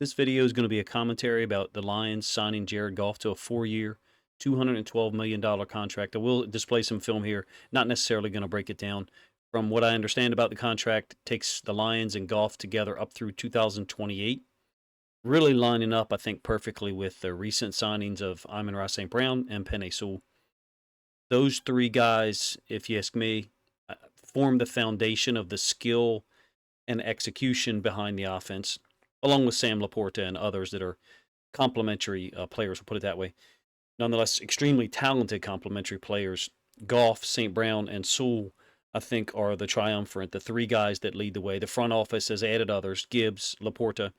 This video is going to be a commentary about the Lions signing Jared Goff to a 4-year, $212 million contract. I will display some film here, not necessarily going to break it down. From what I understand about the contract, it takes the Lions and Goff together up through 2028. Really lining up, I think, perfectly with the recent signings of Amon-Ra St. Brown and Penei Sewell. Those three guys, if you ask me, form the foundation of the skill and execution behind the offense, along with Sam Laporta and others that are complementary players, we'll put it that way. Nonetheless, extremely talented complementary players. Goff, St. Brown, and Sewell, I think, are the triumvirate, the three guys that lead the way. The front office has added others, Gibbs, Laporta,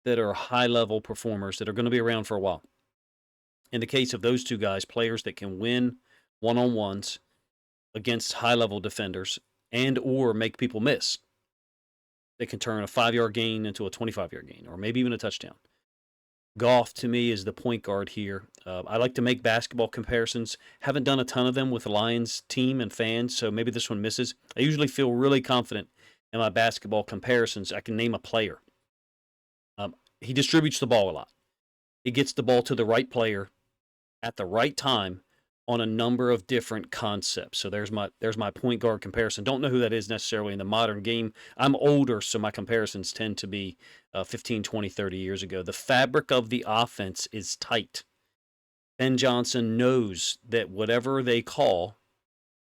that are high-level performers that are going to be around for a while. In the case of those two guys, players that can win one-on-ones against high-level defenders and or make people miss. They can turn a 5-yard gain into a 25-yard gain, or maybe even a touchdown. Goff, to me, is the point guard here. I like to make basketball comparisons. Haven't done a ton of them with the Lions team and fans, so maybe this one misses. I usually feel really confident in my basketball comparisons. I can name a player. He distributes the ball a lot. He gets the ball to the right player at the right time on a number of different concepts. So there's my point guard comparison. Don't know who that is necessarily in the modern game. I'm older, so my comparisons tend to be 15, 20, 30 years ago. The fabric of the offense is tight. Ben Johnson knows that whatever they call,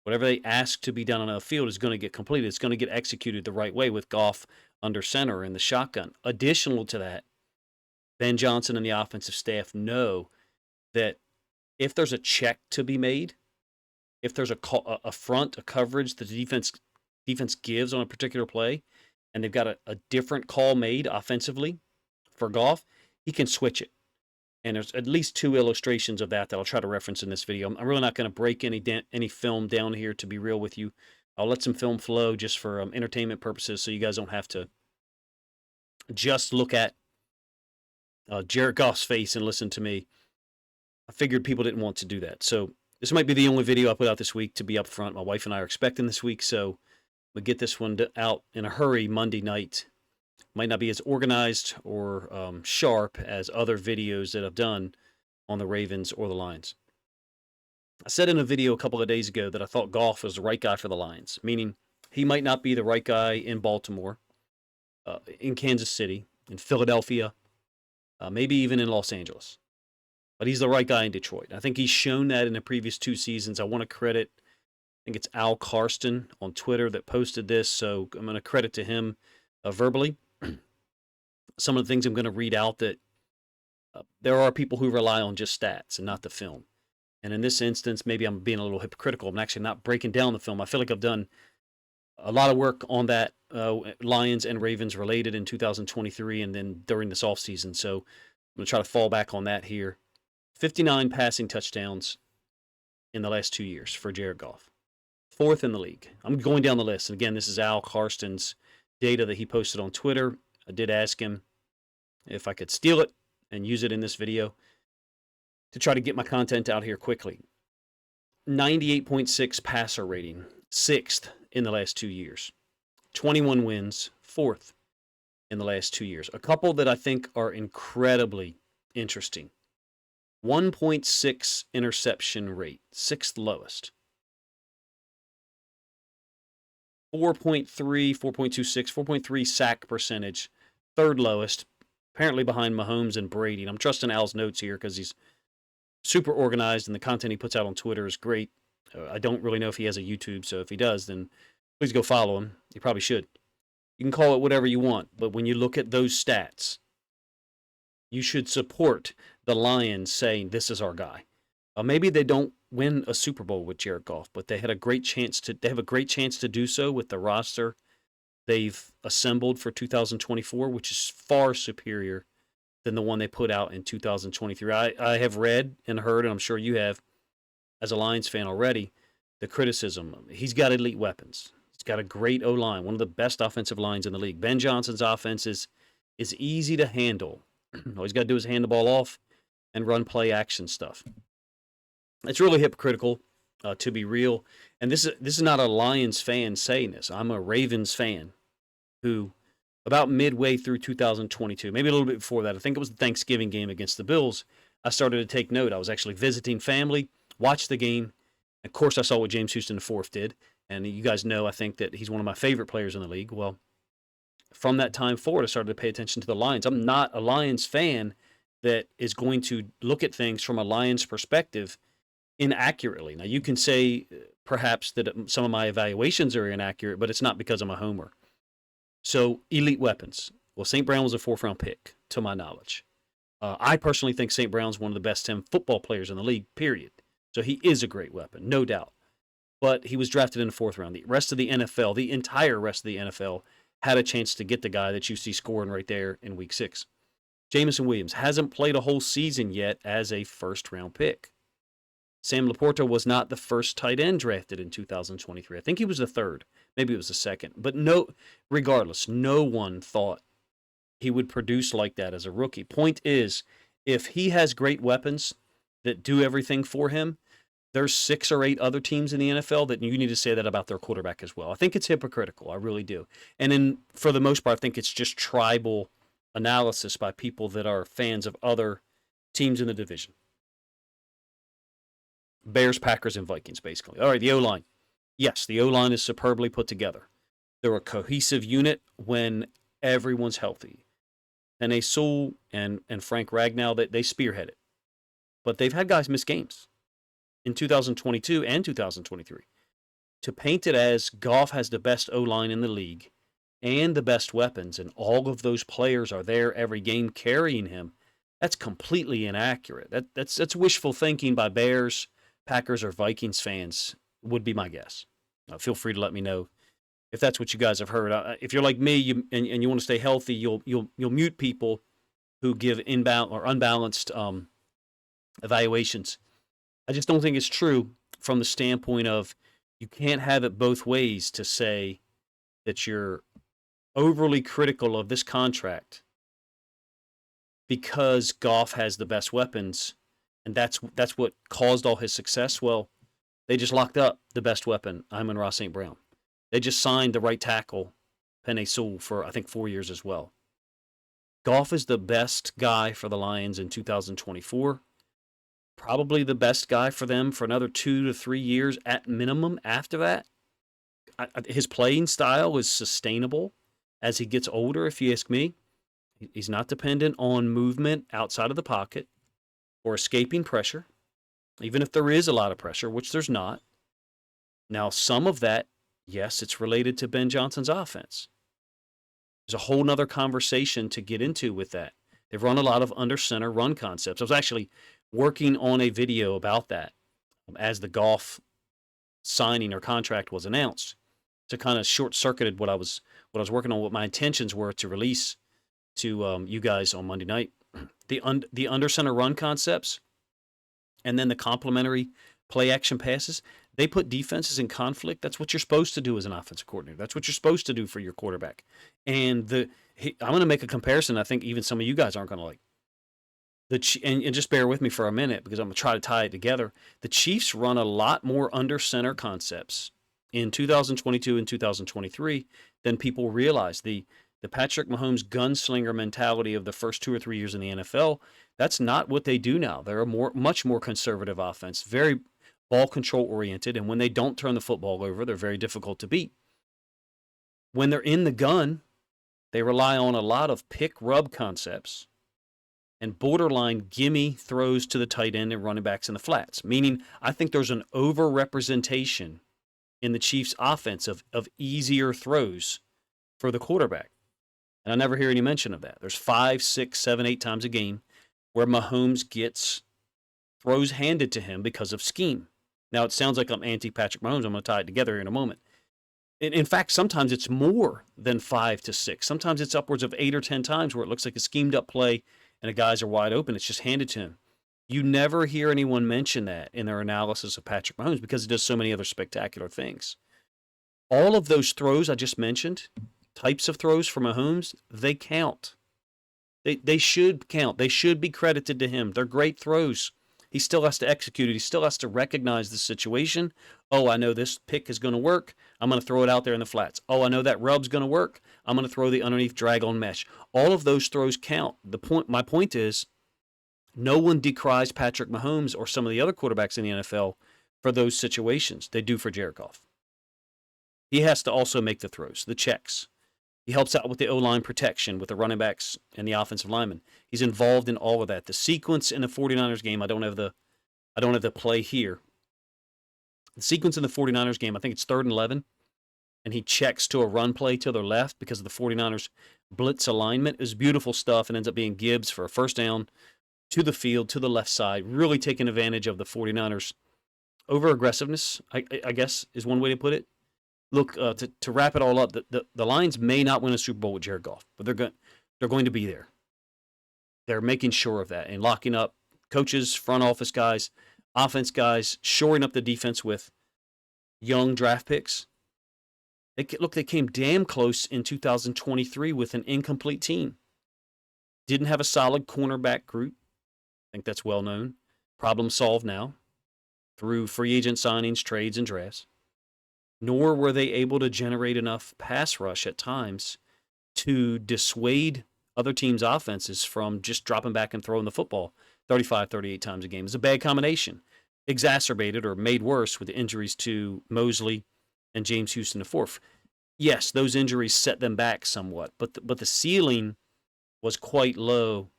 whatever they ask to be done on the field is going to get completed. It's going to get executed the right way with Goff under center in the shotgun. Additional to that, Ben Johnson and the offensive staff know that if there's a check to be made, if there's a front, a coverage that the defense gives on a particular play, and they've got a different call made offensively for Goff, he can switch it. And there's at least two illustrations of that I'll try to reference in this video. I'm really not going to break any film down here, to be real with you. I'll let some film flow just for entertainment purposes so you guys don't have to just look at Jared Goff's face and listen to me. I figured people didn't want to do that. So this might be the only video I put out this week, to be upfront. My wife and I are expecting this week, so we'll get this one out in a hurry Monday night. Might not be as organized or sharp as other videos that I've done on the Ravens or the Lions. I said in a video a couple of days ago that I thought Goff was the right guy for the Lions, meaning he might not be the right guy in Baltimore, in Kansas City, in Philadelphia, maybe even in Los Angeles. But he's the right guy in Detroit. I think he's shown that in the previous 2 seasons. I want to credit, I think it's Al Karsten on Twitter that posted this, so I'm going to credit to him verbally. Some of the things I'm going to read out that there are people who rely on just stats and not the film. And in this instance, maybe I'm being a little hypocritical. I'm actually not breaking down the film. I feel like I've done a lot of work on that, Lions and Ravens related in 2023 and then during this offseason. So I'm going to try to fall back on that here. 59 passing touchdowns in the last 2 years for Jared Goff. 4th in the league. I'm going down the list. And again, this is Al Karsten's data that he posted on Twitter. I did ask him if I could steal it and use it in this video to try to get my content out here quickly. 98.6 passer rating. 6th in the last 2 years. 21 wins. 4th in the last 2 years. A couple that I think are incredibly interesting. 1.6 interception rate, 6th lowest. 4.3, 4.26, 4.3 sack percentage, 3rd lowest, apparently behind Mahomes and Brady. And I'm trusting Al's notes here because he's super organized and the content he puts out on Twitter is great. I don't really know if he has a YouTube, so if he does, then please go follow him. You probably should. You can call it whatever you want, but when you look at those stats, you should support the Lions saying, this is our guy. Maybe they don't win a Super Bowl with Jared Goff, but they have a great chance to do so with the roster they've assembled for 2024, which is far superior than the one they put out in 2023. I have read and heard, and I'm sure you have, as a Lions fan already, the criticism. He's got elite weapons. He's got a great O-line, one of the best offensive lines in the league. Ben Johnson's offense is easy to handle. All he's got to do is hand the ball off and run play action stuff. It's really hypocritical, to be real. And this is not a Lions fan saying this. I'm a Ravens fan who about midway through 2022, maybe a little bit before that. I think it was the Thanksgiving game against the Bills. I started to take note. I was actually visiting family, watched the game. Of course, I saw what James Houston IV did. And you guys know, I think that he's one of my favorite players in the league. Well, from that time forward, I started to pay attention to the Lions. I'm not a Lions fan that is going to look at things from a Lions perspective inaccurately. Now, you can say perhaps that some of my evaluations are inaccurate, but it's not because I'm a homer. So, elite weapons. Well, St. Brown was a 4th-round pick, to my knowledge. I personally think St. Brown's one of the best 10 football players in the league, period. So he is a great weapon, no doubt. But he was drafted in the 4th round. The rest of the NFL, the entire rest of the NFL, had a chance to get the guy that you see scoring right there in Week 6. Jameson Williams hasn't played a whole season yet as a 1st-round pick. Sam Laporta was not the first tight end drafted in 2023. I think he was the 3rd. Maybe it was the 2nd. But regardless, no one thought he would produce like that as a rookie. Point is, if he has great weapons that do everything for him, there's 6 or 8 other teams in the NFL that you need to say that about their quarterback as well. I think it's hypocritical. I really do. And for the most part, I think it's just tribal analysis by people that are fans of other teams in the division. Bears, Packers, and Vikings, basically. All right, the O-line. Yes, the O-line is superbly put together. They're a cohesive unit when everyone's healthy. And Sewell and Frank Ragnow, they spearhead it. But they've had guys miss games in 2022 and 2023. To paint it as Goff has the best O-line in the league and the best weapons, and all of those players are there every game carrying him, that's completely inaccurate. That's wishful thinking by Bears, Packers, or Vikings fans, would be my guess. Feel free to let me know if that's what you guys have heard. If you're like me and you want to stay healthy, you'll mute people who give inbound or unbalanced evaluations. I just don't think it's true from the standpoint of you can't have it both ways to say that you're overly critical of this contract because Goff has the best weapons and that's what caused all his success. Well, they just locked up the best weapon, Amon-Ra St. Brown. They just signed the right tackle, Penei Sewell, for I think 4 years as well. Goff is the best guy for the Lions in 2024. Probably the best guy for them for another 2 to 3 years at minimum after that. His playing style is sustainable as he gets older, if you ask me. He's not dependent on movement outside of the pocket or escaping pressure, even if there is a lot of pressure, which there's not. Now, some of that, yes, it's related to Ben Johnson's offense. There's a whole nother conversation to get into with that. They've run a lot of under center run concepts. I was actually working on a video about that as the Goff signing or contract was announced, to kind of short-circuited what I was working on, what my intentions were to release to you guys on Monday night. The under center run concepts and then the complementary play action passes, they put defenses in conflict. That's what you're supposed to do as an offensive coordinator. That's what you're supposed to do for your quarterback. And I'm going to make a comparison I think even some of you guys aren't going to like. And just bear with me for a minute because I'm going to try to tie it together. The Chiefs run a lot more under center concepts in 2022 and 2023 than people realize. The Patrick Mahomes gunslinger mentality of the first 2 or 3 years in the NFL, that's not what they do now. They're a much more conservative offense, very ball control oriented, and when they don't turn the football over, they're very difficult to beat. When they're in the gun, they rely on a lot of pick rub concepts and borderline gimme throws to the tight end and running backs in the flats, meaning I think there's an over-representation in the Chiefs' offense of easier throws for the quarterback. And I never hear any mention of that. There's 5, 6, 7, 8 times a game where Mahomes gets throws handed to him because of scheme. Now, it sounds like I'm anti-Patrick Mahomes. I'm going to tie it together here in a moment. In fact, sometimes it's more than 5 to 6. Sometimes it's upwards of 8 or 10 times where it looks like a schemed-up play and the guys are wide open. It's just handed to him. You never hear anyone mention that in their analysis of Patrick Mahomes because he does so many other spectacular things. All of those throws I just mentioned, types of throws for Mahomes, they count. They should count. They should be credited to him. They're great throws. He still has to execute it. He still has to recognize the situation. Oh, I know this pick is going to work. I'm going to throw it out there in the flats. Oh, I know that rub's going to work. I'm going to throw the underneath drag on mesh. All of those throws count. My point is, no one decries Patrick Mahomes or some of the other quarterbacks in the NFL for those situations. They do for Jared Goff. He has to also make the throws, the checks. He helps out with the O-line protection with the running backs and the offensive linemen. He's involved in all of that. The sequence in the 49ers game, I don't have the play here. The sequence in the 49ers game, I think it's 3rd and 11, and he checks to a run play to their left because of the 49ers blitz alignment. Is beautiful stuff and ends up being Gibbs for a first down to the field, to the left side, really taking advantage of the 49ers over aggressiveness, I guess is one way to put it. Look, to wrap it all up, the Lions may not win a Super Bowl with Jared Goff, but they're going to be there. They're making sure of that and locking up coaches, front office guys, offense guys, shoring up the defense with young draft picks. They came damn close in 2023 with an incomplete team. Didn't have a solid cornerback group. I think that's well known. Problem solved now through free agent signings, trades, and drafts. Nor were they able to generate enough pass rush at times to dissuade other teams' offenses from just dropping back and throwing the football 35, 38 times a game. It's a bad combination, exacerbated or made worse with the injuries to Mosley and James Houston IV. Yes, those injuries set them back somewhat, but the ceiling was quite low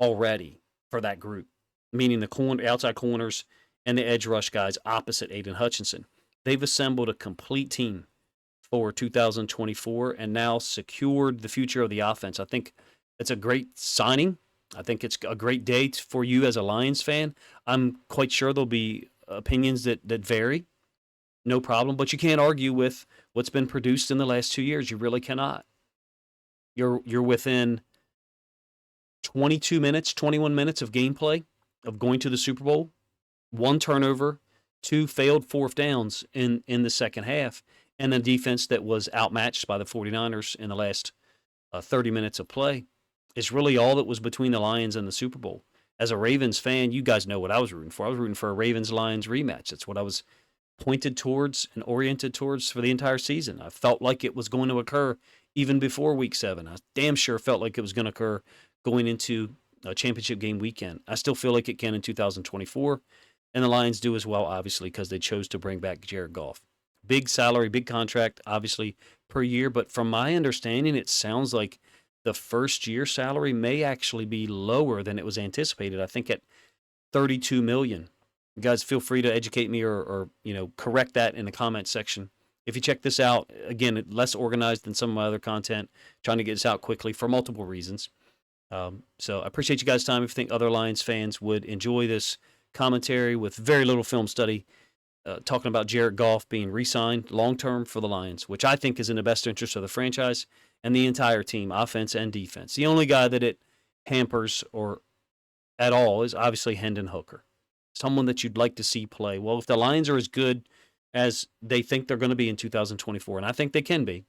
already for that group, meaning the outside corners and the edge rush guys opposite Aiden Hutchinson. They've assembled a complete team for 2024 and now secured the future of the offense. I think it's a great signing. I think it's a great day for you as a Lions fan. I'm quite sure there'll be opinions that vary. No problem. But you can't argue with what's been produced in the last 2 years. You really cannot. You're within 22 minutes, 21 minutes of gameplay of going to the Super Bowl. 1 turnover, 2 failed 4th downs in the second half, and a defense that was outmatched by the 49ers in the last 30 minutes of play. Is really all that was between the Lions and the Super Bowl. As a Ravens fan, you guys know what I was rooting for. I was rooting for a Ravens-Lions rematch. That's what I was pointed towards and oriented towards for the entire season. I felt like it was going to occur even before Week 7. I damn sure felt like it was going to occur going into a championship game weekend. I still feel like it can in 2024, and the Lions do as well, obviously, because they chose to bring back Jared Goff. Big salary, big contract, obviously, per year, but from my understanding, it sounds like the first-year salary may actually be lower than it was anticipated. I think at $32 million. You guys feel free to educate me or correct that in the comment section. If you check this out, again, less organized than some of my other content, trying to get this out quickly for multiple reasons. So I appreciate you guys' time. If you think other Lions fans would enjoy this commentary with very little film study, talking about Jared Goff being re-signed long-term for the Lions, which I think is in the best interest of the franchise and the entire team, offense and defense. The only guy that it hampers or at all is obviously Hendon Hooker, someone that you'd like to see play. Well, if the Lions are as good as they think they're going to be in 2024, and I think they can be,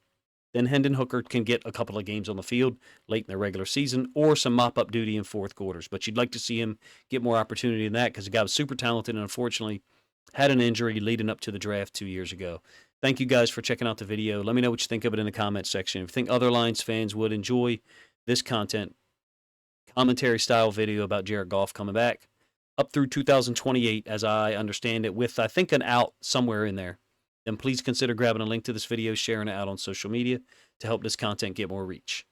then Hendon Hooker can get a couple of games on the field late in the regular season or some mop-up duty in fourth quarters. But you'd like to see him get more opportunity than that because the guy was super talented and unfortunately had an injury leading up to the draft 2 years ago. Thank you guys for checking out the video. Let me know what you think of it in the comments section. If you think other Lions fans would enjoy this content, commentary-style video about Jared Goff coming back up through 2028, as I understand it, with, I think, an out somewhere in there, then please consider grabbing a link to this video, sharing it out on social media to help this content get more reach.